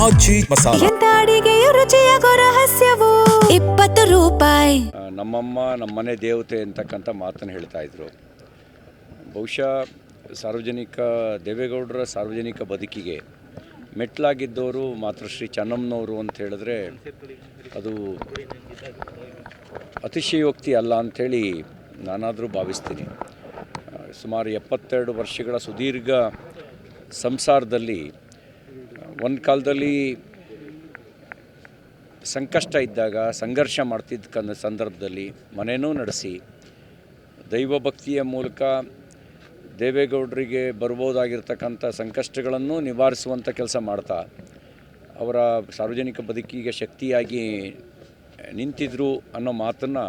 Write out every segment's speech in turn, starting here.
ಆಚಿ ಮಸಾಲ. ಎಂತ ಅಡಿಗೆಯ ರುಚಿಯಾಗೋ ರಹಸ್ಯವು 20 ರೂಪಾಯಿ. ನಮ್ಮಮ್ಮ ನಮ್ಮನೆ ದೇವತೆ ಅಂತಕ್ಕಂಥ ಮಾತನ್ನು ಹೇಳ್ತಾ ಇದ್ರು. ಬಹುಶಃ ದೇವೇಗೌಡರ ಸಾರ್ವಜನಿಕ ಬದುಕಿಗೆ ಮೆಟ್ಲಾಗಿದ್ದವರು ಮಾತ್ರ ಶ್ರೀ ಚೆನ್ನಮ್ಮನವರು ಅಂತ ಹೇಳಿದ್ರೆ ಅದು ಅತಿಶಯೋಕ್ತಿ ಅಲ್ಲ ಅಂಥೇಳಿ ನಾನಾದರೂ ಭಾವಿಸ್ತೀನಿ. ಸುಮಾರು 72 ವರ್ಷಗಳ ಸುದೀರ್ಘ ಸಂಸಾರದಲ್ಲಿ ಒಂದು ಕಾಲದಲ್ಲಿ ಸಂಕಷ್ಟ ಇದ್ದಾಗ ಸಂಘರ್ಷ ಮಾಡ್ತಿದ್ದ ಸಂದರ್ಭದಲ್ಲಿ ಮನೆಯೂ ನಡೆಸಿ ದೈವಭಕ್ತಿಯ ಮೂಲಕ ದೇವೇಗೌಡರಿಗೆ ಬರ್ಬೋದಾಗಿರ್ತಕ್ಕಂಥ ಸಂಕಷ್ಟಗಳನ್ನು ನಿವಾರಿಸುವಂಥ ಕೆಲಸ ಮಾಡ್ತಾ ಅವರ ಸಾರ್ವಜನಿಕ ಬದುಕಿಗೆ ಶಕ್ತಿಯಾಗಿ ನಿಂತಿದ್ರು ಅನ್ನೋ ಮಾತನ್ನು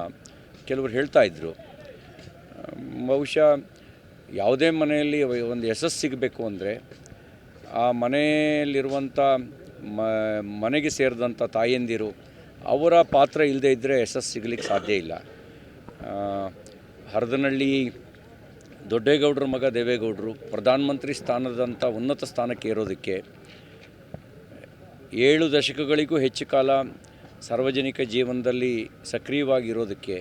ಕೆಲವರು ಹೇಳ್ತಾ ಇದ್ದರು. ಬಹುಶಃ ಯಾವುದೇ ಮನೆಯಲ್ಲಿ ಒಂದು ಯಶಸ್ಸು ಸಿಗಬೇಕು ಅಂದರೆ ಆ ಮನೆಯಲ್ಲಿರುವಂಥ ಮನೆಗೆ ಸೇರಿದಂಥ ತಾಯಂದಿರು ಅವರ ಪಾತ್ರ ಇಲ್ಲದೇ ಇದ್ದರೆ ಯಶಸ್ಸು ಸಿಗಲಿಕ್ಕೆ ಸಾಧ್ಯ ಇಲ್ಲ. ಹರದನಹಳ್ಳಿ ದೊಡ್ಡೇಗೌಡರ ಮಗ ದೇವೇಗೌಡರು ಪ್ರಧಾನಮಂತ್ರಿ ಸ್ಥಾನದಂಥ ಉನ್ನತ ಸ್ಥಾನಕ್ಕೆ ಏರೋದಕ್ಕೆ 7 ದಶಕಗಳಿಗೂ ಹೆಚ್ಚು ಕಾಲ ಸಾರ್ವಜನಿಕ ಜೀವನದಲ್ಲಿ ಸಕ್ರಿಯವಾಗಿರೋದಕ್ಕೆ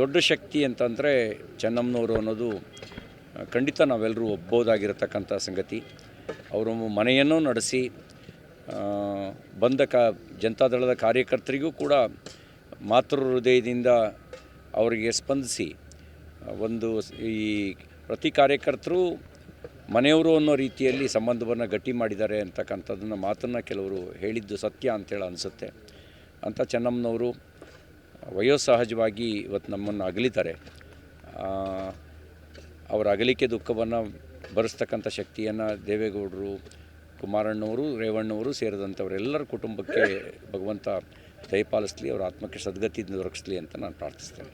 ದೊಡ್ಡ ಶಕ್ತಿ ಅಂತಂದರೆ ಚೆನ್ನಮ್ಮನವರು ಅನ್ನೋದು ಖಂಡಿತ ನಾವೆಲ್ಲರೂ ಒಪ್ಬೋದಾಗಿರತಕ್ಕಂಥ ಸಂಗತಿ. ಅವರು ಮನೆಯನ್ನು ನಡೆಸಿ ಬಂದ ಜನತಾದಳದ ಕಾರ್ಯಕರ್ತರಿಗೂ ಕೂಡ ಮಾತೃ ಹೃದಯದಿಂದ ಅವರಿಗೆ ಸ್ಪಂದಿಸಿ ಒಂದು ಈ ಪ್ರತಿ ಕಾರ್ಯಕರ್ತರು ಮನೆಯವರು ಅನ್ನೋ ರೀತಿಯಲ್ಲಿ ಸಂಬಂಧವನ್ನು ಗಟ್ಟಿ ಮಾಡಿದ್ದಾರೆ ಅಂತಕ್ಕಂಥದ್ದನ್ನು ಮಾತನ್ನು ಕೆಲವರು ಹೇಳಿದ್ದು ಸತ್ಯ ಅಂತೇಳಿ ಅನಿಸುತ್ತೆ. ಅಂಥ ಚೆನ್ನಮ್ಮನವರು ವಯೋಸಹಜವಾಗಿ ಇವತ್ತು ನಮ್ಮನ್ನು ಅಗಲಿದ್ದಾರೆ. ಅವರ ಅಗಲಿಕೆ ದುಃಖವನ್ನು ಭರಿಸ್ತಕ್ಕಂಥ ಶಕ್ತಿಯನ್ನು ದೇವೇಗೌಡರು, ಕುಮಾರಣ್ಣವರು, ರೇವಣ್ಣವರು ಸೇರಿದಂಥವರೆಲ್ಲರ ಕುಟುಂಬಕ್ಕೆ ಭಗವಂತ ದಯಪಾಲಿಸಲಿ, ಅವರ ಆತ್ಮಕ್ಕೆ ಸದ್ಗತಿ ದೊರಕಿಸಲಿ ಅಂತ ನಾನು ಪ್ರಾರ್ಥಿಸ್ತೇನೆ.